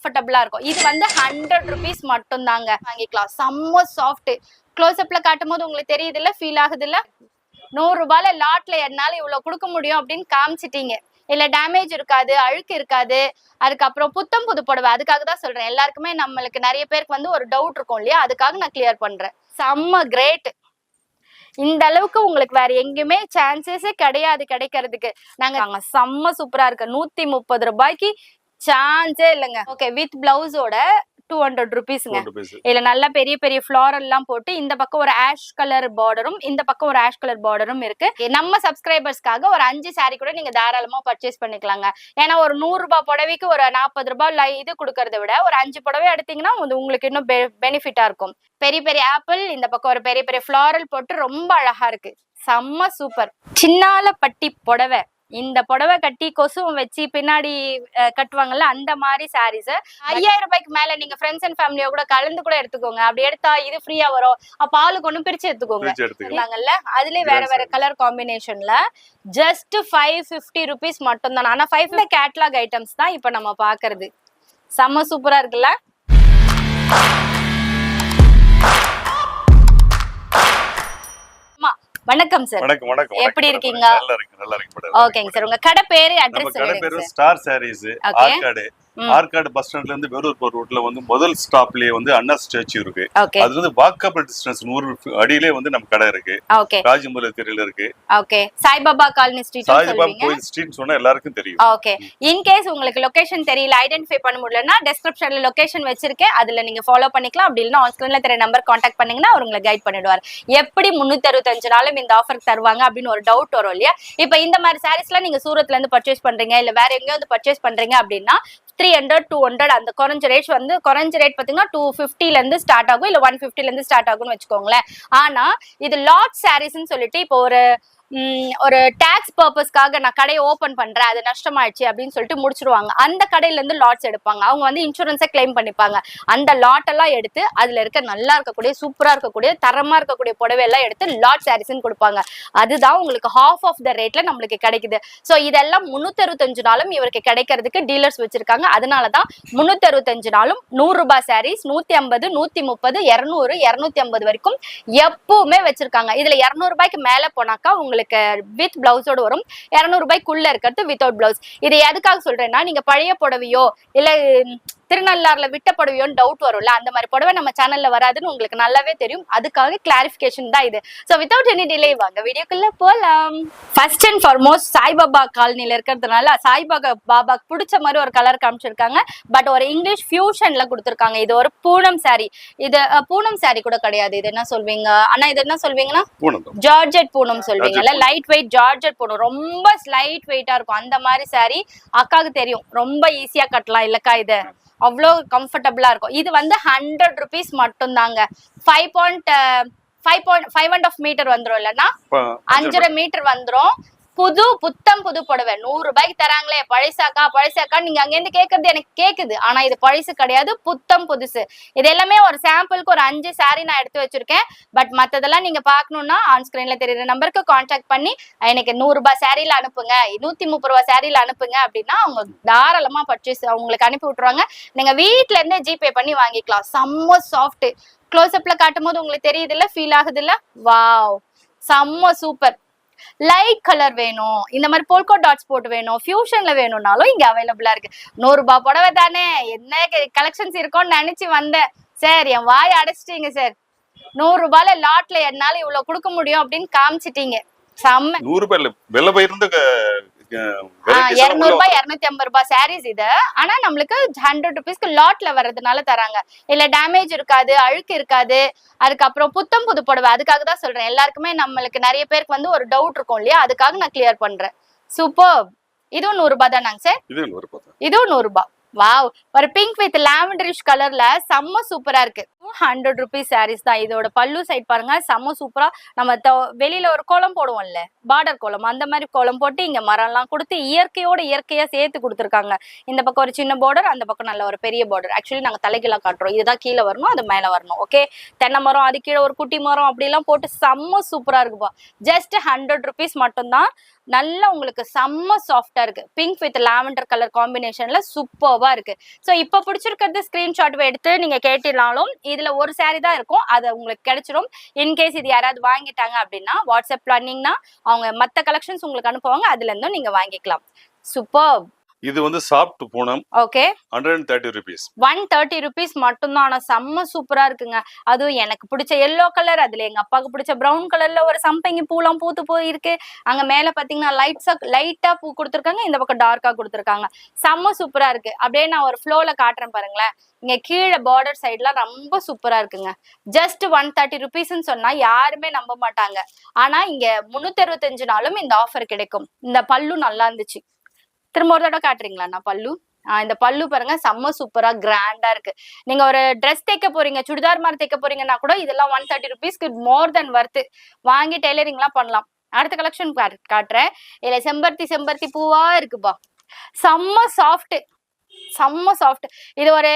கம்ஃபர்டபுளா இருக்கும். இது வந்து 100 rupees மட்டும் தாங்க. வாங்கிக்கலாம். செம்ம சாஃப்ட். க்ளோஸ் அப்ல காட்டும் போது உங்களுக்கு தெரியுது இல்ல, ஃபீல் ஆகுது இல்ல. 100 ரூபாயில லாட்ல என்னால இவ்வளவு கொடுக்க முடியும் அப்படின்னு காமிச்சிட்டீங்க. இல்ல டேமேஜ் இருக்காது, அழுக்கு இருக்காது. அதுக்கப்புறம் புத்தம் புது புடவை. அதுக்காக தான் சொல்றேன். எல்லாருக்குமே நம்மளுக்கு நிறைய பேருக்கு வந்து ஒரு டவுட் இருக்கும் இல்லையா, அதுக்காக நான் கிளியர் பண்றேன். செம்ம கிரேட். இந்த அளவுக்கு உங்களுக்கு வேற எங்கேயுமே சான்சஸே கிடையாது கிடைக்கிறதுக்கு. நாங்க செம்ம சூப்பரா இருக்கு. 130 ரூபாய்க்கு சான்ஸே இல்லைங்க. ஓகே, வித் பிளவுஸோட 200 rupeesங்க. இதுல நல்லா பெரிய பெரிய ஃபிளாரல் எல்லாம் போட்டு இந்த பக்கம் ஒரு ஆஷ் கலர் பார்டரும் இந்த பக்கம் ஒரு ஆஷ் கலர் பார்டரும் இருக்கு. நம்ம சப்ஸ்கிரைபர்ஸ்க்காக ஒரு 5 saree கூட நீங்க தாராளமா பர்ச்சேஸ் பண்ணிக்கலாங்க. ஏன்னா ஒரு 100 ரூபாய் புடவைக்கு ஒரு 40 ரூபாய் இது கொடுக்கறத விட ஒரு 5 புடவை எடுத்தீங்கன்னா உங்களுக்கு இன்னும் பெனிஃபிட்டா இருக்கும். பெரிய பெரிய ஆப்பிள், இந்த பக்கம் ஒரு பெரிய பெரிய ஃபிளாரல் போட்டு ரொம்ப அழகா இருக்கு. செம்ம சூப்பர். சின்னால பட்டி புடவை. இந்த புடவை கட்டி கொசுவும் வச்சு பின்னாடி கட்டுவாங்கல்ல, அந்த மாதிரி சாரீஸ் 5000 ரூபாய்க்கு மேல நீங்க ஃப்ரெண்ட்ஸ் அண்ட் ஃபேமிலியோ கூட கலந்து கூட எடுத்துக்கோங்க. அப்படி எடுத்தா இது ஃப்ரீயா வரும். அப்ப ஆளுக்கு ஒண்ணு பிரிச்சு எடுத்துக்கோங்க. அதுலயே வேற வேற கலர் காம்பினேஷன்ல ஜஸ்ட் 550 rupees மட்டும் தான். ஆனா 5 கேட்லாக் ஐட்டம்ஸ் தான் இப்ப நம்ம பாக்குறது. செம்ம சூப்பரா இருக்குல்ல. வணக்கம் சார். வணக்கம் வணக்கம். எப்படி இருக்கீங்க? நல்லா இருக்கு நல்லா இருக்கு. ஓகேங்க சார், உங்க கடை பேரு அட்ரஸ் சொல்லுங்க. கடை பேரு ஸ்டார் சாரீஸ், ஆர்காட். ஆர்காட் பஸ் ஸ்டாண்ட்ல இருந்து வேலூர் போற ரூட்ல வந்து முதல் ஸ்டாப்லயே வந்து அண்ணா ஸ்டாச்சு இருக்கு. அது வந்து வாக்கபிள் டிஸ்டன்ஸ் 100 அடியிலே வந்து நம்ம கடை இருக்கு. ராஜமூல தெருல இருக்கு. Okay, Saibaba colony street Saibaba கோயில் ஸ்ட்ரீட் சொன்னா எல்லாருக்கும் தெரியும். ஓகே, இன் கேஸ் உங்களுக்கு லொகேஷன் தெரியல, ஐடென்டிஃபை பண்ண முடியலன்னா டெஸ்கிரிப்ஷன்ல லொகேஷன் வச்சிருக்கேன், அதுல நீங்க ஃபாலோ பண்ணிக்கலாம். அப்படி இல்லனா ஆன் ஸ்கிரீன்ல தெரிய நம்பர் கான்டாக்ட் பண்ணீங்கன்னா அவர் உங்களை கைட் பண்ணிடுவார். எப்படி 365 நாளும் இந்த ஆஃபர் தருவாங்க அப்படின்னு ஒரு டவுட் வரும் இல்லையா. இப்ப இந்த மாதிரி சாரீஸ்லாம் நீங்க சூரத்ல இருந்து பர்ச்சேஸ் பண்றீங்க இல்ல வேற எங்கேயோ வந்து பர்ச்சேஸ் பண்றீங்க அப்படின்னா 300 200 அந்த குறைஞ்ச ரேட் பாத்தீங்கன்னா 250 ல இருந்து ஸ்டார்ட் ஆகும், இல்ல 150 ல இருந்து ஸ்டார்ட் ஆகும்னு வச்சுக்கோங்களேன். ஆனா இது லாட் சாரீஸ்ன்னு சொல்லிட்டு இப்போ ஒரு டாக்ஸ் பர்பஸ்க்காக நான் கடையை ஓபன் பண்றேன், அது நஷ்டமாயிடுச்சு அப்படின்னு சொல்லிட்டு முடிச்சிருவாங்க. அந்த கடையில இருந்து லாட்ஸ் எடுப்பாங்க. அவங்க வந்து இன்சூரன்ஸை கிளைம் பண்ணிப்பாங்க. அந்த லாட் எல்லாம் எடுத்து அதுல இருக்க நல்லா இருக்கக்கூடிய சூப்பரா இருக்கக்கூடிய தரமா இருக்கக்கூடிய புடவை எல்லாம் எடுத்து லாட் சாரீஸ்ன்னு கொடுப்பாங்க. அதுதான் உங்களுக்கு ஹாஃப் ஆஃப் த ரேட்ல நம்மளுக்கு கிடைக்குது. சோ இதெல்லாம் 365 நாளும் இவருக்கு கிடைக்கிறதுக்கு டீலர்ஸ் வச்சிருக்காங்க. அதனாலதான் 365 நாளும் 100 ரூபாய் சாரீஸ் 150 130 200 250 வரைக்கும் எப்பவுமே வச்சிருக்காங்க. இதுல 200 ரூபாய்க்கு மேல போனாக்கா உங்களுக்கு வித் பிளவுஸோட வரும். 200 ரூபாய்க்குள்ள இருக்கிறது வித்வுட் பிளவுஸ். இது எதுக்காக சொல்றேன்னா, நீங்க பழைய புடவையோ இல்ல திருநள்ளாறுல விட்ட புடவையோன்னு டவுட் வரும்ல, அந்த மாதிரி புடவை நம்ம சேனல்ல வராதுன்னு உங்களுக்கு நல்லாவே தெரியும். அதுக்காக கிளாரிபிகேஷன் தான் இது. சோ வித்வுட் எனி டிலே வாங்க வீடியோக்குள்ள போலாம். ஃபர்ஸ்ட் அண்ட் ஃபார்மோஸ்ட் சாய்பாபா காலனில இருக்கிறதுனால சாய்பாபாக்கு பிடிச்ச மாதிரி ஒரு கலர் காமிச்சிருக்காங்க. பட் ஒரு இங்கிலீஷ் ஃபியூஷன்ல கொடுத்துருக்காங்க. இது ஒரு பூனம் சாரி. இது பூனம் சாரி கூட கிடையாது. இது என்ன சொல்வீங்க அண்ணா? இது என்ன சொல்வீங்கன்னா ஜார்ஜெட் பூனம் சொல்வீங்கல்ல. லைட் வெயிட் ஜார்ஜெட் பூனம், ரொம்ப லைட் வெயிட்டா இருக்கும். அந்த மாதிரி சாரி அக்காவுக்கு தெரியும், ரொம்ப ஈஸியா கட்டலாம் இல்லக்கா. இது அவ்வளோ கம்ஃபர்டபுளா இருக்கும். இது வந்து 100 rupees மட்டும் தாங்க. 5.5 மீட்டர் வந்துரும், இல்லன்னா 5.5 மீட்டர் வந்துரும். புத்தம் புது புடவை 100 ரூபாய்க்கு தராங்களே. பழசாக்கா நீங்க அங்க இருந்து கேக்குறது எனக்கு கேக்குது. ஆனா இது பழசு கிடையாது, புத்தம் புதுசு. இது எல்லாமே ஒரு சாம்பிளுக்கு ஒரு 5 சாரி நான் எடுத்து வச்சிருக்கேன். பட் மத்ததெல்லாம் நீங்க பாக்கணும்னா ஆன் ஸ்கிரீன்ல தெரியுற நம்பருக்கு கான்டாக்ட் பண்ணி எனக்கு 100 ரூபாய் சாரியில அனுப்புங்க, 130 ரூபாய் சாரியில அனுப்புங்க அப்படின்னா அவங்க தாராளமா பர்ச்சேஸ் உங்களுக்கு அனுப்பி விட்டுருவாங்க. நீங்க வீட்டுல இருந்தே ஜிபே பண்ணி வாங்கிக்கலாம். செம்ம சாஃப்ட். க்ளோஸ் அப்ல காட்டும் போது உங்களுக்கு தெரியுது இல்ல, ஃபீல் ஆகுது இல்ல. வாவ், செம்ம சூப்பர். லைட் கலர் வேணும், இந்த மாதிரி போல்கோ டாட்ஸ் போட்டு வேணும், ஃபியூஷன்ல வேணும்னாலும் இங்க அவைலபிளா இருக்கு. 100 ரூபாய் புடவை தானே, என்ன கலெக்ஷன்ஸ் இருக்கும்னு நினைச்சு வந்தேன். சார் என் வாய் அடைச்சிட்டீங்க சார். 100 ரூபாயில லாட்ல என்னால இவ்வளவு கொடுக்க முடியும் அப்படின்னு காமிச்சிட்டீங்க. செம்ம. 100 ரூபாய் விலை போயிருந்து 200 ரூபாய் 250 ரூபாய் சாரீஸ் இது. ஆனா நம்மளுக்கு 100 rupeesக்கு லாட்ல வர்றதுனால தராங்க. இல்ல டேமேஜ் இருக்காது, அழுக்கு இருக்காது. அதுக்கப்புறம் புத்தம் புது புடவை. அதுக்காக தான் சொல்றேன். எல்லாருக்குமே நம்மளுக்கு நிறைய பேருக்கு வந்து ஒரு டவுட் இருக்கும் இல்லையா, அதுக்காக நான் கிளியர் பண்றேன். சூப்பர். இதுவும் 100 ரூபாய் தானாங்க சார்? இதுவும் 100 ரூபாய். வாவ், ஒரு பிங்க் வித் லாவெண்டரிஷ் கலர்ல செம்ம சூப்பரா இருக்கு. 100 rupees sarees தான். இதோட பல்லு சைட் பாருங்க, செம்ம சூப்பரா. நம்ம வெளியில ஒரு கோலம் போடுவோம்ல, பார்டர் கோலம், அந்த மாதிரி கோலம் போட்டு இங்க மரம்லாம் கொடுத்து இயற்கையோட இயற்கையா சேர்த்து கொடுத்துருக்காங்க. இந்த பக்கம் ஒரு சின்ன பார்டர், அந்த பக்கம் நல்ல ஒரு பெரிய பார்டர். ஆக்சுவலி நாங்க தலைகீழா காட்டுறோம், இதுதான் கீழே வரணும், அது மேல வரணும். ஓகே, தென்னை மரம், அது கீழே ஒரு குட்டி மரம், அப்படி எல்லாம் போட்டு செம்ம சூப்பரா இருக்குப்பா. ஜஸ்ட் 100 rupees மட்டும்தான். நல்ல உங்களுக்கு செம்ம சாஃப்டா இருக்கு. பிங்க் வித் லாவெண்டர் கலர் காம்பினேஷன்ல சூப்பர்வா இருக்கு. சோ இப்ப பிடிச்சிருக்கிறது ஸ்கிரீன்ஷாட் எடுத்து நீங்க கேட்டினாலும் இதுல ஒரு சாரி தான் இருக்கும், அது உங்களுக்கு கிடைச்சிடும். இன்கேஸ் இது யாராவது வாங்கிட்டாங்க அப்படின்னா வாட்ஸ்அப் பண்ணீங்கன்னா அவங்க மத்த கலெக்ஷன்ஸ் உங்களுக்கு அனுப்புவாங்க, அதுல இருந்தும் நீங்க வாங்கிக்கலாம். சூப்பர். இது வந்து soft Poonam. Okay, 130 rupees. 130 rupees மட்டும்தான். ஆனா செம்ம சூப்பரா இருக்குங்க. அதுவும் எனக்கு பிடிச்ச எல்லோ கலர், அதுல எங்க அப்பாவுக்கு பிடிச்ச பிரவுன் கலர்ல ஒரு சம்பங்கி பூலாம் பூத்து போயிருக்கு. அங்க மேல பாத்தீங்கன்னா லைட்டா பூ கொடுத்துருக்காங்க, இந்த பக்கம் டார்க்கா கொடுத்துருக்காங்க. செம்ம சூப்பரா இருக்கு. அப்படியே நான் ஒரு ஃப்ளோல காட்டுறேன் பாருங்களேன். இங்க கீழே பார்டர் சைட்லாம் ரொம்ப சூப்பரா இருக்குங்க. ஜஸ்ட் 130 rupeesன்னு சொன்னா யாருமே நம்ப மாட்டாங்க. ஆனா இங்க 365 நாளும் இந்த ஆஃபர் கிடைக்கும். இந்த பல்லு நல்லா இருந்துச்சு. திரும்ப ஒரு தடவை காட்டுறீங்களா நான் பல்லு? இந்த பல்லு பாருங்க, செம்ம சூப்பரா கிராண்டா இருக்கு. நீங்க ஒரு ட்ரெஸ் தைக்க போறீங்க, சுடிதார் மாதிரி தைக்க போறீங்கன்னா கூட இதெல்லாம் 130 rupeesக்கு மோர் தென் வர்த்து. வாங்கி டெய்லரிங் எல்லாம் பண்ணலாம். அடுத்த கலெக்ஷன் காட்டுறேன். இதுல செம்பருத்தி பூவா இருக்குப்பா. செம்ம சாஃப்ட், செம்ம சாஃப்ட். இது ஒரு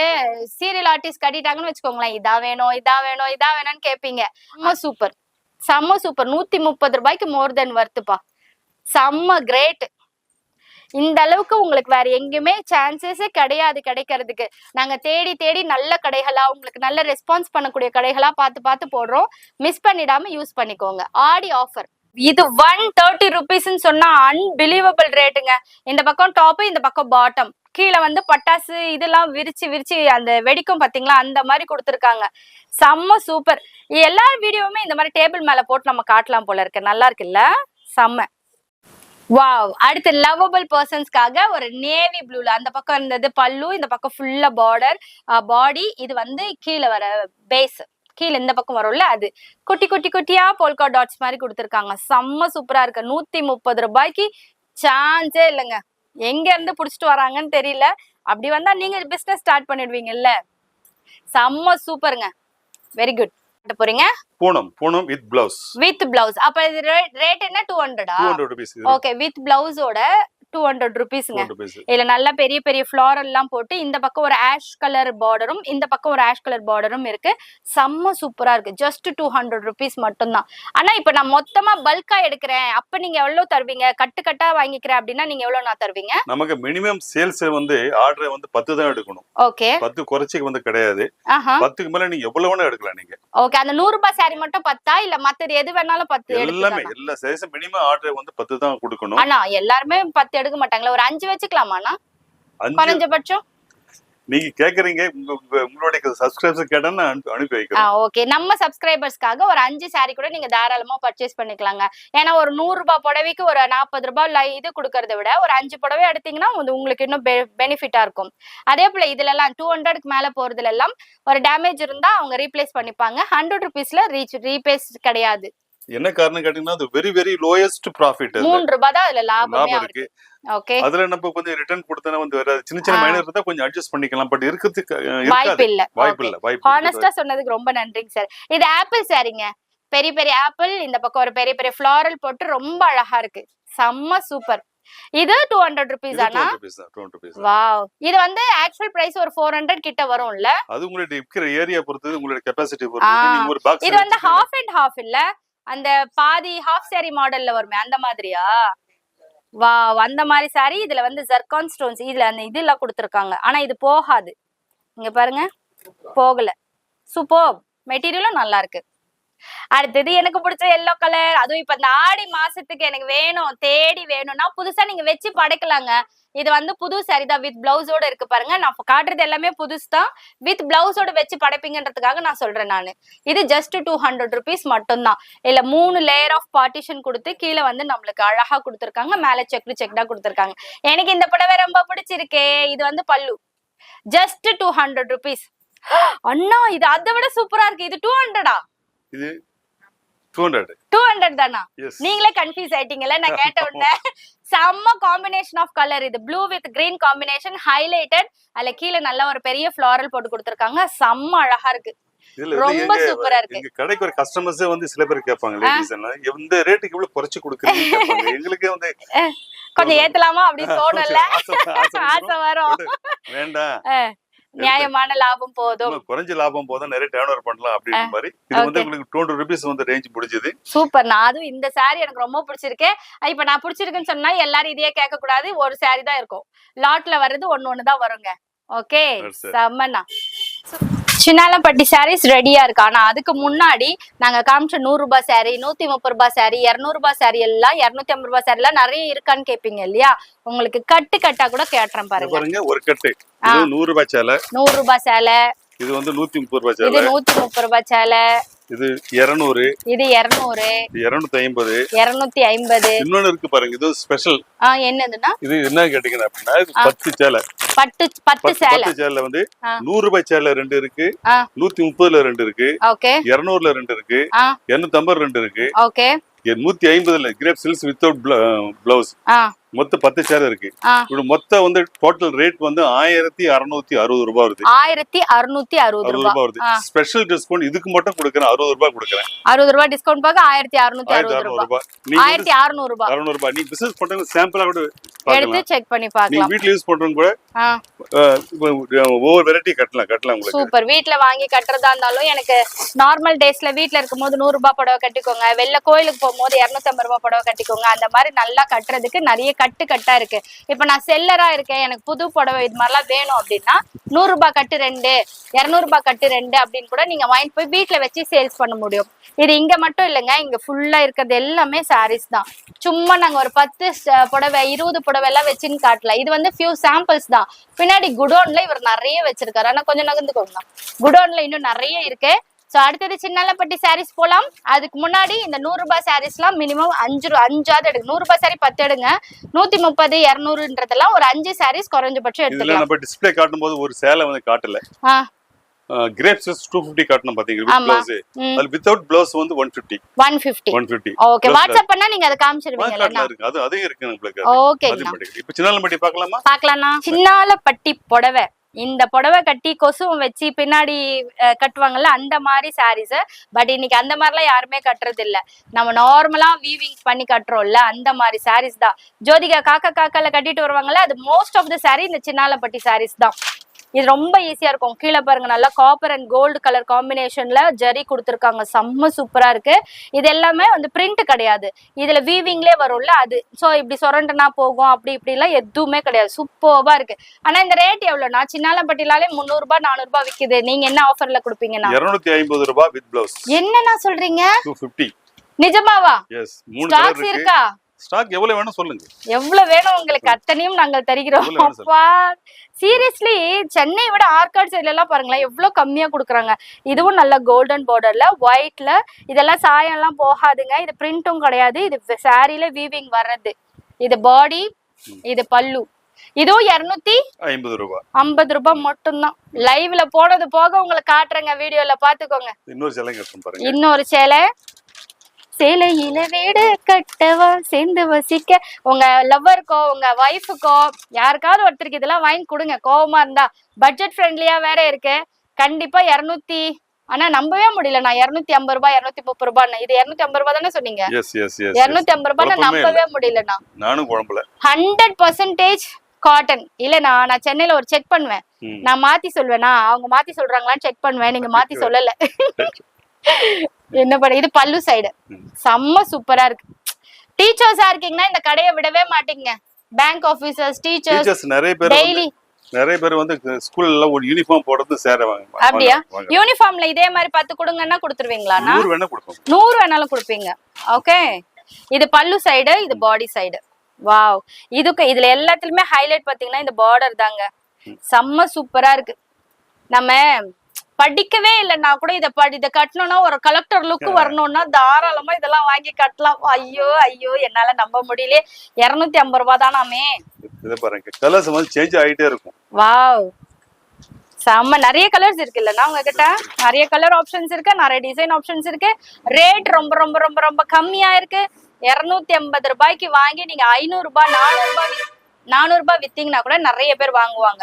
சீரியல் ஆர்டிஸ்ட் கட்டிட்டாங்கன்னு வச்சுக்கோங்களேன், இதா வேணும் இதா வேணும் இதா வேணும்னு கேட்பீங்க. செம்ம சூப்பர், செம்ம சூப்பர். 130 ரூபாய்க்கு மோர் தென் வர்த்துப்பா. செம்ம கிரேட். இந்த அளவுக்கு உங்களுக்கு வேற எங்கேயுமே சான்சஸே கிடையாது கிடைக்கிறதுக்கு. நாங்க தேடி தேடி நல்ல கடைகளா, உங்களுக்கு நல்ல ரெஸ்பான்ஸ் பண்ணக்கூடிய கடைகளா பார்த்து போடுறோம். மிஸ் பண்ணிடாம யூஸ் பண்ணிக்கோங்க. ஆடி ஆஃபர் இது 130 rupeesன்னு சொன்னா அன்பிலீவபிள் ரேட்டுங்க. இந்த பக்கம் டாப், இந்த பக்கம் பாட்டம். கீழே வந்து பட்டாசு இதெல்லாம் விரிச்சு அந்த வெடிக்கும் பாத்தீங்களா, அந்த மாதிரி கொடுத்துருக்காங்க. செம்ம சூப்பர். எல்லா வீடியோவுமே இந்த மாதிரி டேபிள் மேல போட்டு நம்ம காட்டலாம் போல இருக்கு. நல்லா இருக்குல்ல, செம்ம. வாவ். அடுத்து லவபிள் பர்சன்ஸ்க்காக ஒரு நேவி ப்ளூல, அந்த பக்கம் இருந்தது பல்லு, இந்த பக்கம் ஃபுல்லா பார்டர் பாடி. இது வந்து கீழே வர பேஸ், கீழே இந்த பக்கம் வரும்ல, அது குட்டி குட்டியா போல்கா டாட்ஸ் மாதிரி கொடுத்துருக்காங்க. செம்ம சூப்பரா இருக்கு. 130 ரூபாய்க்கு சான்ஸே இல்லைங்க. எங்க இருந்து புடிச்சிட்டு வராங்கன்னு தெரியல. அப்படி வந்தா நீங்க பிசினஸ் ஸ்டார்ட் பண்ணிடுவீங்கல்ல. செம்ம சூப்பருங்க. Very good. போறீங்க பூனம் வித் பிளவுஸ். அப்ப இது ரேட் என்ன? 200 rupees. ஓகே, வித் பிளவுஸோட 200 rupeesங்க. இதுல நல்ல பெரிய பெரிய ஃபிளாரல் எல்லாம் போட்டு இந்த பக்கம் ஒரு ஆஷ் கலர் பார்டரும் இந்த பக்கம் ஒரு ஆஷ் கலர் பார்டரும் இருக்கு. செம்ம சூப்பரா இருக்கு. ஜஸ்ட் 200 rupees மட்டும்தான். ஆனா இப்ப நான் மொத்தமா பல்கா எடுக்கிறேன், அப்ப நீங்க எவ்வளவு தருவீங்க? கட்டா வாங்கிக்கிறேன் அப்படின்னா நீங்க எவ்வளவு நான் தருவீங்க? நமக்கு மினிமம் சேல்ஸ் வந்து ஆர்டர் வந்து 10 தான் எடுக்கணும். ஓகே, 10 குறைச்சிக்கு வந்து கிடையாது. 10க்கு மேல நீங்க எவ்வளவு வேணா எடுக்கலாம் நீங்க. ஓகே, அந்த 100 ரூபாய் சாரி மட்டும் 10 இல்ல மத்தது எது வேணாலும் 10 எல்லாமே எல்லா சைஸ் மினிமம் ஆர்டர் வந்து 10 தான் கொடுக்கணும். ஆனா எல்லாருமே 10 எடுக்க மாட்டாங்களா? ஒரு 5 வச்சுக்கலாமாண்ணா குறைஞ்சபட்சம்? நீங்க கேக்குறீங்க, உங்களுடைய சப்ஸ்கிரைபர்ஸ் கேட்டா நான் அனுப்பி வைக்கிறேன். ஓகே, நம்ம சப்ஸ்கிரைபர்ஸ்க்காக ஒரு 5 சாரி கூட நீங்க தாராளமா பர்ச்சேஸ் பண்ணிக்கலாங்க. ஏன்னா ஒரு 100 ரூபாய் புடவைக்கு ஒரு 40 ரூபாய் இது கொடுக்கறத விட ஒரு 5 புடவை எடுத்தீங்கன்னா உங்களுக்கு இன்னும் பெனிஃபிட்டா இருக்கும். அதே போல இதுல எல்லாம் 200க்கு மேல போறதுல எல்லாம் ஒரு டேமேஜ் இருந்தா அவங்க ரீப்ளேஸ் பண்ணிப்பாங்க. 100 rupeesல ரீப்ளேஸ் கிடையாது. என்ன காரணம் கேட்டீங்கன்னா அது வெரி வெரி லோயஸ்ட் ப்ராஃபிட். 3 ரூபாய் தான் அதுல லாபமே இருக்கு. ஓகே, அதுல நம்ம கொஞ்சம் ரிட்டர்ன் கொடுத்தா வந்து வேற சின்ன மைனர் இருந்தா கொஞ்சம் அட்ஜஸ்ட் பண்ணிக்கலாம். பட் இருக்கிறதுக்கு வாய்ப்பு இல்ல. ஹானஸ்டா சொன்னதுக்கு ரொம்ப நன்றிங்க சார். இது ஆப்பிள் சாரிங்க, பெரிய பெரிய ஆப்பிள், இந்த பக்கம் ஒரு பெரிய பெரிய ஃபிளாரல் போட்டு ரொம்ப அழகா இருக்கு. செம்ம சூப்பர். இது 200 rupees ஆனா? வாவ். இது வந்து ஆக்சுவல் பிரைஸ் ஒரு 400 கிட்ட வரும்ல? அது உங்களுடைய இருக்கிற ஏரியா பொறுத்து, உங்களுடைய கெபாசிட்டி பொறுத்து. நீங்க ஒரு பாக்ஸ், இது வந்து half and half இல்ல, அந்த பாதி ஹாஃப் சாரி மாடல்ல வருமே அந்த மாதிரியா? வாவ், அந்த மாதிரி சாரி. இதுல வந்து ஜர்கான் ஸ்டோன்ஸ் இதுல அந்த இதெல்லாம் கொடுத்துருக்காங்க. ஆனா இது போகாது, இங்க பாருங்க, போகல. சூப்பர். மெட்டீரியலும் நல்லா இருக்கு. அடுத்தது எனக்கு பிடிச்ச எல்லோ கலர். அதுவும் இப்ப இந்த ஆடி மாசத்துக்கு எனக்கு வேணும், தேடி வேணும்னா புதுசா நீங்க வச்சு படைக்கலாங்க. இது வந்து புது சாரி தான், வித் பிளவுஸோட இருக்கு பாருங்க. நான் காட்டுறது எல்லாமே புதுசு தான், வித் பிளவுஸோட வச்சு படைப்பீங்கன்றதுக்காக நான் சொல்றேன் நானு. இது ஜஸ்ட் 200 rupees மட்டும்தான். இல்ல 3 லேயர் ஆஃப் பார்ட்டிஷன் கொடுத்து கீழே வந்து நம்மளுக்கு அழகா கொடுத்துருக்காங்க, மேல செக்டா கொடுத்துருக்காங்க. எனக்கு இந்த புடவை ரொம்ப பிடிச்சிருக்கே. இது வந்து பல்லு. Just 200 rupees. அண்ணா இது அதை விட சூப்பரா இருக்கு. இது 200-ஆ? இது 200 தானா? நீங்களே கன்ஃபியூஸ் ஆயிட்டீங்கல்ல நான் கேட்ட உடனே. செம்ம காம்பினேஷன் ஆஃப் கலர். இது blue with green combination, highlighted. அதுல கீழே நல்ல ஒரு பெரிய ஃபிளாரல் போட்டு கொடுத்துருக்காங்க. செம்ம அழகா இருக்கு. ரொம்ப சூப்பரா இருக்கு. எங்க கடைக்கு ஒரு கஸ்டமர்ஸே வந்து சில பேர் கேட்பாங்க, லேடிஸ் எல்லாம் இந்த ரேட்டுக்கு இவ்வளவு குறைச்சு கொடுக்குறீங்க கேட்பாங்க. எங்களுக்கே வந்து கொஞ்சம் ஏத்தலாமா அப்படின்னு தோணல, ஆசை வரும். வேண்டாம், நியாயமான லாபம் போதும், குறைஞ்ச லாபம் போதும், நிறைய டர்ன் ஓவர் பண்ணலாம் அப்படின்ற மாதிரி. இது வந்து உங்களுக்கு 200 rupees வந்து ரேஞ்ச் முடிஞ்சது. சூப்பர். நான் அதுவும் இந்த சாரி எனக்கு ரொம்ப பிடிச்சிருக்கு. இப்ப நான் பிடிச்சிருக்குன்னு சொன்னா எல்லாரும் இதையே கேட்க கூடாது, ஒரு சாரி தான் இருக்கும், லாட்ல வர்றது ஒண்ணு தான் வருங்க. ஓகே, செம்மண்ணா. சின்னாலப்பட்டி சாரீஸ் ரெடியா இருக்கு. ஆனா அதுக்கு முன்னாடி நாங்க காமிச்ச 100 ரூபாய் சாரி, 130 ரூபாய் சாரி, 200 ரூபாய் சாரி எல்லாம், 250 ரூபாய் சாரி எல்லாம் நிறைய இருக்கான்னு கேப்பீங்க இல்லையா? உங்களுக்கு கட்டு கட்டா கூட கேட்டுறேன் பாருங்க. ஒரு கட்டு 100 ரூபாய் சேலை, 100 ரூபாய் சேலை. இது வந்து 130 ரூபாய் சேலை, இது 130 ரூபாய் சேலை. இது 200, இது 200, 250, 250. இன்னொன்னு இருக்கு பாருங்க, இது ஸ்பெஷல். என்னதுன்னா இது என்ன கேட்டீங்கன்னா அப்படின்னா, இது 10 சேலை, பட்டு சேலை. 10 சேலை வந்து 100 ரூபாய் சேலை 2 இருக்கு, 130ல 2 இருக்கு, 200ல 2 இருக்கு, 250 2 இருக்கு, 150ல கிரேப் சில்க்ஸ் வித்தவுட் பிளவுஸ். மொத்தம் 10 சேலை இருக்கு. இப்படி மொத்தம் வந்து டோட்டல் ரேட் வந்து 1660 ரூபாய் வருது. 1660 ரூபாய் வருது. ஸ்பெஷல் டிஸ்கவுண்ட் இதுக்கு மட்டும் கொடுக்கறேன், 60 ரூபாய் கொடுக்கறேன். 60 ரூபாய் டிஸ்கவுண்ட் பாக்க 1660 ரூபாய். 1600 ரூபாய். 600 ரூபாய். நீ பிசினஸ் பண்றவங்க சாம்பிளா கூட எடுத்து செக் பண்ணி பார்க்கலாம். நீ வீட்ல யூஸ் பண்றவங்க கூட ஒவ்வொரு வெரைட்டி கட்டலாம் உங்களுக்கு. சூப்பர். வீட்ல வாங்கி கட்டறதா இருந்தாலும் எனக்கு நார்மல் டேஸ்ல வீட்ல இருக்கும்போது 100 ரூபாய் புடவை கட்டிக்கோங்க, வெள்ள கோயிலுக்கு போகும்போது 250 ரூபாய் புடவை கட்டிக்கோங்க. அந்த மாதிரி நல்லா கட்டுறதுக்கு நிறைய கட்டு கட்டா இருக்கு. இப்ப நான் செல்லரா இருக்கேன், எனக்கு புது புடவை இது மாதிரிலாம் வேணும் அப்படின்னா 100 ரூபாய் கட்டு 2, 200 ரூபாய் கட்டு 2 அப்படின்னு கூட நீங்க வாங்கிட்டு போய் வீட்டுல வச்சு சேல்ஸ் பண்ண முடியும். இது இங்க மட்டும் இல்லைங்க, இங்க ஃபுல்லா இருக்கிறது எல்லாமே சாரீஸ் தான். சும்மா நாங்க ஒரு 10 புடவை 20 புடவை எல்லாம் வச்சுன்னு காட்டல. இது வந்து ஃபியூ சாம்பிள்ஸ் தான். பின்னாடி குடோன்ல இவர் நிறைய வச்சிருக்காரு. ஆனா கொஞ்சம் நகர்ந்துக்கோங்க, குடோன்ல இன்னும் நிறைய இருக்கு. சோ அடுத்தது சின்னாலப்பட்டி சாரீஸ் போலாம். அதுக்கு முன்னாடி இந்த 100 ரூபாய் சாரீஸ் எல்லாம் மினிமம் 5 எடுங்க. 100 ரூபாய் சாரி 10 எடுங்க. 130 200ன்றதெல்லாம் ஒரு 5 சாரீஸ் குறைஞ்சபட்சம் எடுத்துக்கலாம். நம்ம டிஸ்ப்ளே காட்டும்போது ஒரு சேலை வந்து காட்டல, கிரேப்ஸ் 250 காட்டணும் பாத்தீங்க. வித் ப்ளவுஸ், அது வித்அவுட் ப்ளவுஸ் வந்து 150. ஓகே, வாட்ஸ்அப் பண்ணா நீங்க அத காமிச்சிடுவீங்கல. அது இருக்கு உங்களுக்கு. ஓகே, இப்போ சின்னாலப்பட்டி பார்க்கலாமா? பார்க்கலாம்னா. சின்னாலப்பட்டி புடவை, இந்த புடவை கட்டி கொசுவும் வச்சு பின்னாடி கட்டுவாங்கல்ல, அந்த மாதிரி சாரீஸ். பட் இன்னைக்கு அந்த மாதிரிலாம் யாருமே கட்டுறது இல்ல. நம்ம நார்மலா வீவிங் பண்ணி கட்டுறோம்ல, அந்த மாதிரி சாரீஸ் தான். ஜோதிகா காக்கால கட்டிட்டு வருவாங்கல்ல, அது மோஸ்ட் ஆஃப் த சாரீ இந்த சின்னாலப்பட்டி சாரீஸ் தான். இது ரொம்ப ஈஸியா இருக்கும். கீழே பாருங்க, நல்லா காப்பர் அண்ட் கோல்டு கலர் காம்பினேஷன்ல ஜரி கொடுத்துருக்காங்க, செம்ம சூப்பரா இருக்கு. இது எல்லாமே வந்து பிரிண்ட் கிடையாது, இதுல வீவிங்லே வரும்ல அது. சோ இப்படி சொரண்டனா போகும், அப்படி இப்படி எல்லாம் எதுவுமே கிடையாது, சூப்பர்வா இருக்கு. ஆனா இந்த ரேட் எவ்வளவுனா, சின்னாலப்பட்டிலாலே 300 ரூபாய் 400 ரூபாய் விக்குது. நீங்க என்ன ஆஃபர்ல கொடுப்பீங்கன்னா 250 ரூபாய் வித் பிளவுஸ். என்னன்னா சொல்றீங்க? 250. நிஜமாவா? எஸ், 3 கலர் இருக்கா? ஸ்டாக் எவ்வளவு வேணும் சொல்லுங்க. எவ்வளவு வேணும் உங்களுக்கு, அத்தனையும் நாங்கள் தருகிறோம். அப்பா சீரியஸ்லி, சென்னை விட ஆர்காட் சைட்ல எல்லாம் பாருங்களேன் எவ்வளவு கம்மியா கொடுக்குறாங்க. இதுவும் நல்ல கோல்டன் பார்டர்ல ஒயிட்ல, இதெல்லாம் சாயம் எல்லாம் போகாதுங்க. இது பிரிண்டும் கிடையாது, இது சாரியில வீவிங் வர்றது. இது பாடி, இது பல்லு. இதுவும் 250 ரூபாய். 50 ரூபாய் மட்டும்தான். லைவ்ல போனது போக உங்களுக்கு காட்டுறேங்க, வீடியோல பாத்துக்கோங்க. இன்னொரு சேலை கட்டுறேன் பாருங்க. இன்னொரு சேலை. சேலையில வீடு கட்டவா சேர்ந்து வசிக்க. உங்க லவ்வருக்கோ உங்க ஒய்ஃபுக்கோ யாருக்காவது ஒருத்தருக்கு இதெல்லாம் வாங்கி கொடுங்க, கோவமா இருந்தா. பட்ஜெட் ஃப்ரெண்ட்லியா வேற இருக்கு. கண்டிப்பா 200, ஆனா நம்பவே முடியல நான் 250 ரூபாய் 230 ரூபாய். இது 250 ரூபாய் தானே சொன்னீங்க? 250 ரூபாய் நம்பவே முடியலண்ணா. நானும் குழம்பல. 100% காட்டன். இல்லனா நான் சென்னையில ஒரு செக் பண்ணுவேன், நான் மாத்தி சொல்வேனா, அவங்க மாத்தி சொல்றாங்களான்னு செக் பண்ணுவேன். நீங்க மாத்தி சொல்லல. என்ன பண்ண. இது பல்லு சைடு, செம்ம சூப்பரா இருக்கு. டீச்சர்ஸா இருக்கீங்கன்னா இந்த கடையை விடவே மாட்டீங்க. பேங்க் ஆபீசர்ஸ், டீச்சர்ஸ் நிறைய பேர் வந்து ஸ்கூல்ல ஒரு யூனிஃபார்ம் போடுறது சேரவாங்க. அப்படியா? யூனிஃபார்ம்ல இதே மாதிரி 10 கொடுங்கன்னா கொடுத்துருவீங்களா? 100 வேணாலும் கொடுப்பீங்க. ஓகே, இது பல்லு சைடு, இது பாடி சைடு. வாவ், இதுல எல்லாத்துலயுமே ஹைலைட் பாத்தீங்கன்னா இந்த பார்டர் தாங்க, செம்ம சூப்பரா இருக்கு. நம்ம படிக்கவே இல்லைன்னா கூட இதை கட்டணும்னா, ஒரு கலெக்டர் லுக் வரணும்னா தாராளமா இதெல்லாம் வாங்கி கட்டலாம். ஐயோ ஐயோ, என்னால நம்ப முடியல. 250 ரூபாய் தானாமே. இத பாருங்க, கலர்ஸ் வந்து சேஞ்ச் ஆயிட்டே இருக்கும். வாவ், செம்ம. நிறைய கலர்ஸ் இருக்கு இல்லன்னா உங்ககிட்ட, நிறைய கலர் ஆப்ஷன்ஸ் இருக்கு, நிறைய டிசைன் ஆப்ஷன்ஸ் இருக்கு. ரேட் ரொம்ப ரொம்ப ரொம்ப ரொம்ப கம்மியா இருக்கு. 250 ரூபாய்க்கு வாங்கி நீங்க 500 ரூபாய் 400 ரூபாய் வித்தீங்கன்னா கூட நிறைய பேர் வாங்குவாங்க.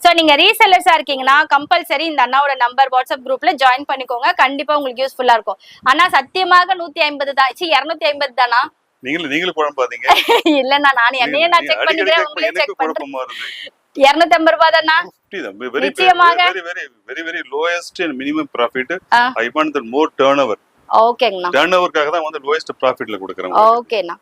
சோ நீங்க ரீசெல்லர்ஸா இருக்கீங்கன்னா கம்பல்சரி இந்த அண்ணாவோட நம்பர் வாட்ஸ்அப் குரூப்ல ஜாயின் பண்ணிக்கோங்க. கண்டிப்பா உங்களுக்கு யூஸ்ஃபுல்லா இருக்கும். ஆனா சத்தியமாக 150 தான். 250 தானா? நீங்களும் குழம்பாதீங்க. இல்லண்ணா நான் என்னையே நான் செக் பண்ணிக்கிறேன், உங்களையும் செக் பண்றேன். 250 ரூபாய் தானா? நிச்சயமாக very lowest and minimum profit. I want the more turnover. ஓகேங்கண்ணா. டர்ன்ஓவர்க்காக தான் வந்து lowest profitல கொடுக்கறோம். ஓகேண்ணா.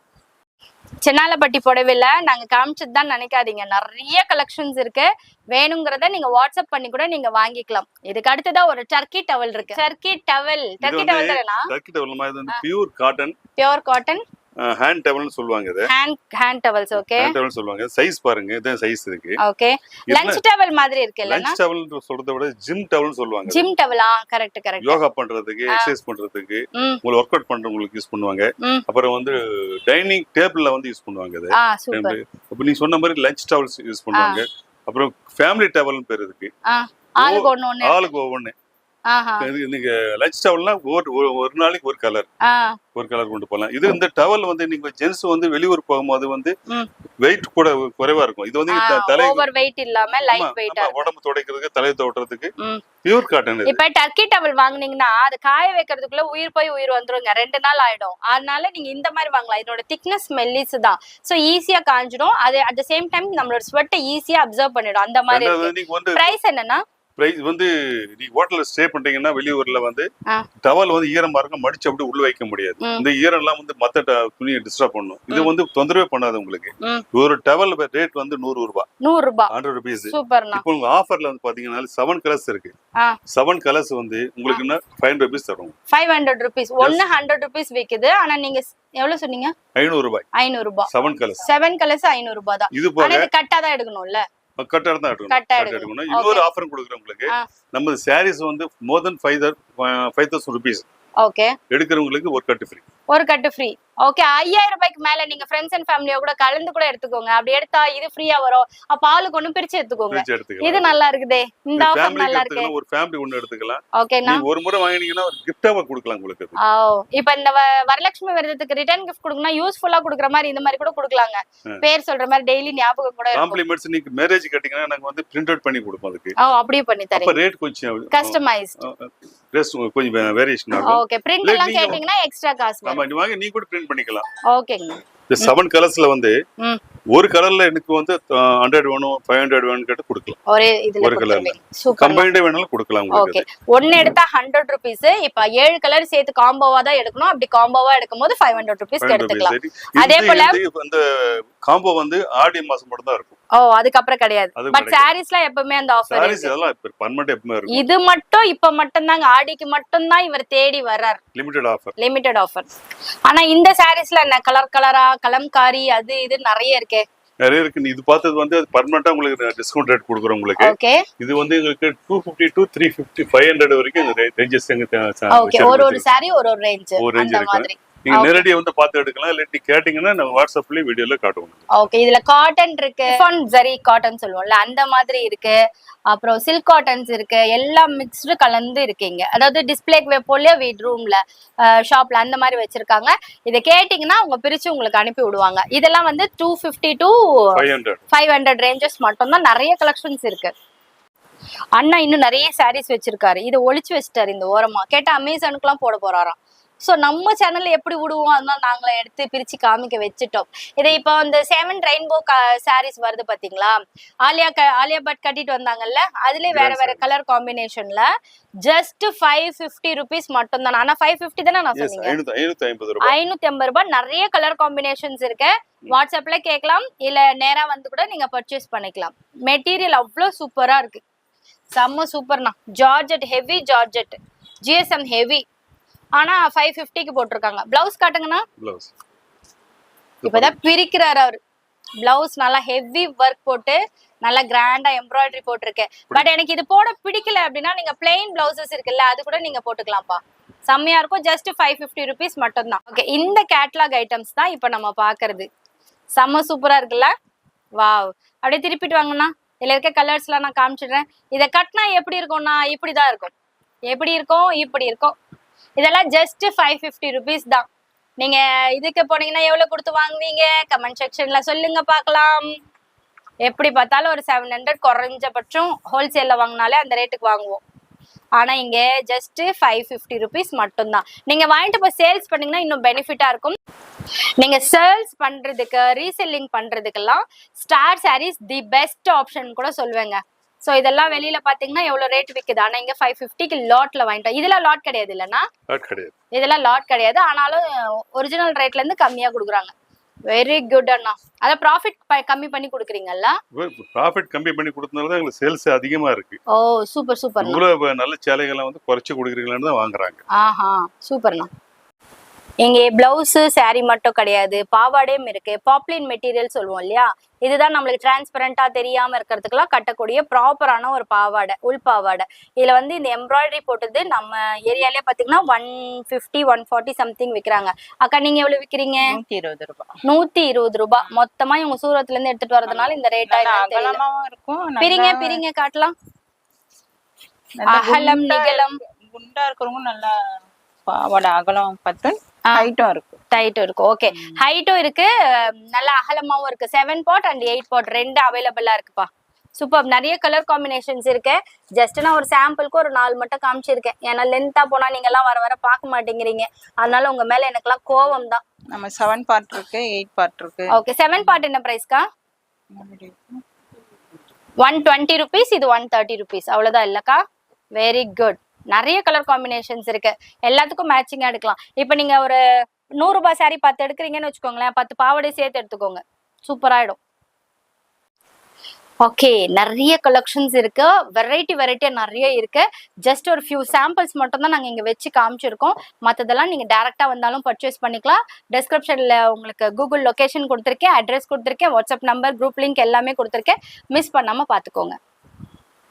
சென்னாலப்பட்டி புடவைல நாங்க காமிச்சது தான் நினைக்காதீங்க, நிறைய கலெக்ஷன்ஸ் இருக்கு. வேணுங்கிறத நீங்க வாட்ஸ்அப் பண்ணி கூட நீங்க வாங்கிக்கலாம். இதுக்கு அடுத்ததா ஒரு டர்க்கி டவல் இருக்கு. டர்க்கி டவல் தானேனா? டர்க்கி டவல் மாதிரி வந்து பியூர் காட்டன் ஹேண்ட் டவல்னு சொல்லுவாங்க. இது hand towels. Okay, hand towel சொல்லுவாங்க. சைஸ் பாருங்க, இதான் சைஸ் இருக்கு. ஓகே, லஞ்ச் டவல் மாதிரி இருக்கு இல்லனா? லஞ்ச் டவல் சொல்றதை விட ஜிம் டவல்னு சொல்லுவாங்க. ஜிம் டவலா? கரெக்ட். யோகா பண்றதுக்கு, எக்சர்சைஸ் பண்றதுக்கு, உங்களுக்கு வொர்க் அவுட் பண்றவங்களுக்கு யூஸ் பண்ணுவாங்க. அப்புறம் வந்து டைனிங் டேபிள்ல வந்து யூஸ் பண்ணுவாங்க. இது அப்ப நீ சொன்ன மாதிரி லஞ்ச் டவல்ஸ் யூஸ் பண்ணுவாங்க. அப்புறம் ஃபேமிலி டவல்னு பேர் இருக்கு. ஆளுக்கு ஒவ்வொன்னு. நீங்க லஞ்ச் டவல்னா ஒரு நாளைக்கு ஒரு கலர் கொண்டு போகலாம். இது இந்த டவல் வந்து நீங்க ஜென்ஸ் வந்து வெளியூர் போகும்போது வந்து வெயிட் கூட குறைவா இருக்கும். இது வந்து தலை ஓவர் வெயிட் இல்லாம லைட் வெயிட்டா, உடம்பு துடைக்கிறதுக்கு, தலையை துவட்டுறதுக்கு பியூர் காட்டன். இப்ப டர்க்கி டவல் வாங்குனீங்கன்னா அது காய வைக்கிறதுக்குள்ள உயிர் போய் உயிர் வந்துருங்க, 2 நாள் ஆயிடும். அதனால நீங்க இந்த மாதிரி வாங்கலாம். இதோட திக்னஸ் மெல்லிஸ் தான், சோ ஈஸியா காஞ்சிடும். அது அட் தி சேம் டைம் நம்மளோட ஸ்வெட்டை ஈஸியா அப்சர்வ் பண்ணிடும். அந்த மாதிரி. பிரைஸ் என்னன்னா, பிரைஸ் வந்து நீ ஹோட்டல்ல ஸ்டே பண்றீங்கன்னா வெளியூர்ல வந்து டவல் வந்து ஈரமா இருக்கும், மடிச்சு அப்படி உள்ள வைக்க முடியாது. இந்த ஈரம் எல்லாம் வந்து மத்த துணியை டிஸ்டர்ப் பண்ணும். இது வந்து தொந்தரவே பண்ணாது உங்களுக்கு. ஒரு டவல் ரேட் வந்து 100 ரூபாய். 100 rupees. இப்போ உங்க ஆஃபர்ல வந்து பாத்தீங்கன்னா 7 கலர்ஸ் இருக்கு. 7 கலர்ஸ் வந்து உங்களுக்கு என்ன 500 rupees தரும். 500 rupees. ஒன்னு 100 rupees விக்குது. ஆனா நீங்க எவ்வளவு சொன்னீங்க? 500 ரூபாய். 500 ரூபாய். 7 கலர்ஸ் 500 ரூபாய் தான். இது போக கட்டா தான் எடுக்கணும்ல. கட்டாடம் தான் எடுக்கணும். இன்னொரு ஆஃபர் கொடுக்குறோம் உங்களுக்கு. நம்ம சாரீஸ் வந்து மோர் தென் 5,000 rupees. ஓகே, எடுக்கிறவங்களுக்கு ஒரு கட்டு ஃப்ரீ. ஓகே, 5000 ரூபாய்க்கு மேல நீங்க ஃப்ரெண்ட்ஸ் அண்ட் ஃபேமிலியோட கூட கலந்து கூட எடுத்துக்கோங்க. அப்படி எடுத்தா இது ஃப்ரீயா வரும். அப்ப ஆளுக்கு ஒண்ணு பிரிச்சு எடுத்துக்கோங்க. இது நல்லா இருக்குதே, இந்த ஆஃபர் நல்லா இருக்கு. ஒரு ஃபேமிலி ஒண்ணு எடுத்துக்கலாம். ஓகேனா, நீங்க ஒரு முறை வாங்குனீங்கன்னா ஒரு கிஃப்டாவா கொடுக்கலாம் உங்களுக்கு. இப்போ இந்த வரலட்சுமி விரதத்துக்கு ரிட்டர்ன் கிஃப்ட் கொடுக்கணும், யூஸ்ஃபுல்லா கொடுக்குற மாதிரி இந்த மாதிரி கூட கொடுக்கலாங்க. பேர் சொல்ற மாதிரி டெய்லி ஞாபகம் கூட இருக்கும். காம்ப்ளிமெண்ட்ஸ் நீங்க மேரேஜ் கட்டிங்கன்னா நாங்க வந்து பிரிண்ட் அவுட் பண்ணி கொடுப்போம். அதுக்கு அப்படியே பண்ணி தரேன். அப்ப ரேட் கொஞ்சம் கஸ்டமைஸ்ட், கொஞ்சம் வேரியேஷன் ஆகும். ஓகே, பிரிண்ட் எல்லாம் கேட்டிங்கனா எக்ஸ்ட்ரா காஸ்ட். ஆமா, நீ வாங்க, நீ கூட பிரிண்ட் பண்ணிக்கலாம். ஓகேங்க. இந்த 7 கலர்ஸ்ல வந்து ஒரு கலர்ல எனக்கு வந்து 100 வேணும், 500 வேணும் கேட்டு கொடுக்கலாம். ஒரு கலர்ல கம்பைன்ட் வேணாலும் கொடுக்கலாம் உங்களுக்கு. ஓகே, ஒன்னு எடுத்தா 100 rupees. இப்ப 7 கலர் சேர்த்து காம்போவா தான் எடுக்கணும். அப்படி காம்போவா எடுக்கும்போது 500 rupees எடுத்துக்கலாம். அதே போல அந்த காம்போ வந்து ஆடி மாசம் மட்டும் தான் இருக்கும். அதுக்கு அப்புறம் கிடையாது. பட் சாரீஸ்லாம் எப்பவுமே அந்த ஆஃபர் இருக்கு. சாரீஸ் எல்லாம் பெர்மனன்ட் எப்பவுமே இருக்கும். இது மட்டும் இப்ப மட்டும் தாங்க, ஆடிக்கு மட்டும் தான் இவர் தேடி வர்றார். Limited offer. ஆனா இந்த சாரீஸ்ல என்ன கலரா கலம்காரி அது இது நிறைய இருக்கு. இது பார்த்தது வந்து அது பெர்மனன்ட்டா உங்களுக்கு டிஸ்கவுண்ட் ரேட் கொடுக்குறோம் உங்களுக்கு. ஓகே, இது வந்து உங்களுக்கு 250 to 350 500 வரைக்கும் இந்த ரேஞ்சஸ் ஓகே. ஒரு சாரி ஒரு ரேஞ்ச் அந்த மாதிரி. நீங்க நேரடியா வந்து பார்த்து எடுக்கலாம். இல்ல நீ கேட்டிங்கனா நான் வாட்ஸ்அப்லயே வீடியோல காட்டுவோம். ஓகே, இதுல காட்டன் இருக்கு, சிஃபான் ஜரி காட்டன் சொல்லுவோம்ல அந்த மாதிரி இருக்கு. அப்புறம் சில்க் காட்டன்ஸ் இருக்கு. எல்லாம் மிக்ஸ்டு கலந்து இருக்கீங்க. அதாவது டிஸ்ப்ளேக்கு வைப்போம்ல வீட் ரூம்ல, ஷாப்ல அந்த மாதிரி வச்சிருக்காங்க. இத கேட்டிங்கனா அவங்க பிரிச்சு உங்களுக்கு அனுப்பி விடுவாங்க. இதெல்லாம் வந்து 250 to 500 ரேஞ்சஸ் மட்டும் தான். நிறைய கலெக்ஷன்ஸ் இருக்கு. அண்ணா இன்னும் நிறைய சாரீஸ் வச்சிருக்காரு. இதை ஒளிச்சு வச்சிட்டாரு இந்த ஓரமா. கேட்டா அமேசானுக்குலாம் போட போறாராம். சோ நம்ம சேனல்ல எப்படி விடுவோம், அதனால நாங்களே எடுத்து பிரிச்சு காமிக்க வச்சுட்டோம். இதை இப்போ அந்த 7 ரெயின்போ சாரீஸ் வருது பாத்தீங்களா, ஆலியா பட் கட்டிட்டு வந்தாங்கல்ல, அதுலயே வேற கலர் காம்பினேஷன்ல ஜஸ்ட் 550 rupees மட்டும் தான். ஆனா 550 தானே நான் சொன்னீங்க? 550 ரூபாய். நிறைய கலர் காம்பினேஷன்ஸ் இருக்கு. வாட்ஸ்அப்ல கேட்கலாம், இல்ல நேரா வந்து கூட நீங்க பர்ச்சேஸ் பண்ணிக்கலாம். மெட்டீரியல் அவ்வளவு சூப்பரா இருக்கு, செம்ம சூப்பர்னா. Georgette, heavy georgette, GSM heavy. ஆனா 550க்கு போட்டிருக்காங்க. பிளவுஸ் காட்டுங்கண்ணா. இப்பதான் பிரிக்கிறாரு அவரு. பிளவுஸ் நல்லா ஹெவி ஒர்க் போட்டு நல்லா கிராண்டா எம்ப்ராய்டரி போட்டிருக்கு. பட் எனக்கு இது போட பிடிக்கல அப்படின்னா நீங்க பிளெயின் பிளவுசஸ் இருக்குல்ல, அது கூட நீங்க போட்டுக்கலாம்ப்பா, செம்மையா இருக்கும். ஜஸ்ட் 550 rupees மட்டும் தான். ஓகே, இந்த கேட்லாக் ஐட்டம்ஸ் தான் இப்ப நம்ம பாக்குறது. செம்ம சூப்பரா இருக்குல்ல. வாவ். அப்படியே திருப்பிட்டு வாங்கண்ணா. இதுல இருக்க கலர்ஸ் எல்லாம் நான் காமிச்சிடுறேன். இதை கட்டினா எப்படி இருக்கும்னா இப்படிதான் இருக்கும். எப்படி இருக்கும்? இப்படி இருக்கும். இதெல்லாம் ஜஸ்ட் 550 rupees தான். நீங்க இதுக்கு போனீங்கன்னா எவ்வளவு கொடுத்து வாங்குவீங்க? கமெண்ட் செக்ஷன்ல சொல்லுங்க பார்க்கலாம். எப்படி பார்த்தாலும் ஒரு 700 குறைஞ்சபட்சம் ஹோல்சேல்ல வாங்கினாலே அந்த ரேட்டுக்கு வாங்குவோம். ஆனா இங்க ஜஸ்ட் 550 rupees மட்டும்தான். நீங்க வாங்கிட்டு போய் சேல்ஸ் பண்ணீங்கன்னா இன்னும் பெனிஃபிட்டா இருக்கும். நீங்க சேல்ஸ் பண்றதுக்கு ரீசெல்லிங் பண்றதுக்கெல்லாம் Star Sarees the best option கூட சொல்லுவேங்க. சோ இதெல்லாம் வெளியில பாத்தீங்கன்னா எவ்வளவு ரேட் விக்குது, ஆனா இங்க 550க்கு லாட்ல வாங்கிட்டோம். இதெல்லாம் லாட் கிடையாது இல்லனா? லாட் கிடையாது, இதெல்லாம் லாட் கிடையாது. ஆனாலும் ஒரிஜினல் ரேட்ல இருந்து கம்மியா கொடுக்குறாங்க. வெரி குட் அண்ணா. அத ப்ராஃபிட் கம்மி பண்ணி கொடுக்குறீங்கல்ல? ப்ராஃபிட் கம்மி பண்ணி கொடுத்தனால தான் உங்களுக்கு சேல்ஸ் அதிகமா இருக்கு. ஓ சூப்பர் சூப்பர். இவ்வளவு நல்ல சேலைகளை வந்து குறைச்சு கொடுக்குறீங்களான்னு தான் வாங்குறாங்க. ஆஹா சூப்பர்ண்ணா. இங்க பிளவுஸ் சாரி மட்டும் கிடையாது, பாவாடையும் இருக்கு. பாப்ளின் மெட்டீரியல் சொல்லுவோம் இல்லையா, இதுதான் நம்மளுக்கு டிரான்ஸ்பரண்டா தெரியாம இருக்கிறதுக்கெல்லாம் கட்டக்கூடிய ப்ராப்பரான ஒரு பாவாடை, உள் பாவாடை. இதுல வந்து இந்த எம்ப்ராய்டரி போட்டது நம்ம ஏரியாலே பாத்தீங்கன்னா 150 140 சம்திங் விக்கிறாங்க. அக்கா நீங்க எவ்வளவு விக்கிறீங்க? 120 ரூபாய். 120 ரூபாய் மொத்தமா இவங்க சூரத்ல இருந்து எடுத்துட்டு வரதுனால இந்த ரேட்டா இருக்கும். பிரிங்க காட்டலாம். அகலம் நிகலம் குண்டா இருக்கிறவங்க நல்லா பாவாடை அகலம் பார்த்து ஹைட்டும் இருக்கு, டைட்டும் இருக்கு. ஓகே ஹைட்டும் இருக்கு, நல்ல அகலமாவும் இருக்கு. 7 pot அண்ட் 8 pot ரெண்டு அவைலபிளா இருக்குப்பா. சூப்பர். நிறைய கலர் காம்பினேஷன்ஸ் இருக்கு. ஜஸ்ட் நான் ஒரு சாம்பிளுக்கு ஒரு 4 மட்டும் காமிச்சிருக்கேன். ஏன்னா லென்த்தா போனா நீங்க எல்லாம் வர வர பார்க்க மாட்டேங்கிறீங்க, அதனால உங்க மேல எனக்கெல்லாம் கோவம் தான். நம்ம 7 part இருக்கு, 8 part இருக்கு. ஓகே 7 part என்ன பிரைஸ்க்கா? 120 rupees, இது 130 rupees. அவ்வளவுதான் இல்லக்கா? Very good. நிறைய கலர் காம்பினேஷன்ஸ் இருக்கு, எல்லாத்துக்கும் மேட்சிங்கா எடுக்கலாம். இப்ப நீங்க ஒரு 100 ரூபாய் சாரி 10 எடுக்கிறீங்கன்னு வச்சுக்கோங்களேன், 10 பாவாடை சேர்த்து எடுத்துக்கோங்க, சூப்பராயிடும். ஓகே நிறைய கலெக்ஷன்ஸ் இருக்கு, வெரைட்டியா நிறைய இருக்கு. ஜஸ்ட் ஒரு ஃபியூ சாம்பிள்ஸ் மட்டும் தான் நாங்க இங்க வச்சு காமிச்சிருக்கோம். மத்ததெல்லாம் நீங்க டைரக்டா வந்தாலும் பர்ச்சேஸ் பண்ணிக்கலாம். டிஸ்கிரிப்ஷன்ல உங்களுக்கு கூகுள் லொகேஷன் கொடுத்துருக்கேன், அட்ரஸ் கொடுத்துருக்கேன், வாட்ஸ்அப் நம்பர், குரூப் லிங்க் எல்லாமே கொடுத்துருக்கேன். மிஸ் பண்ணாம பாத்துக்கோங்க.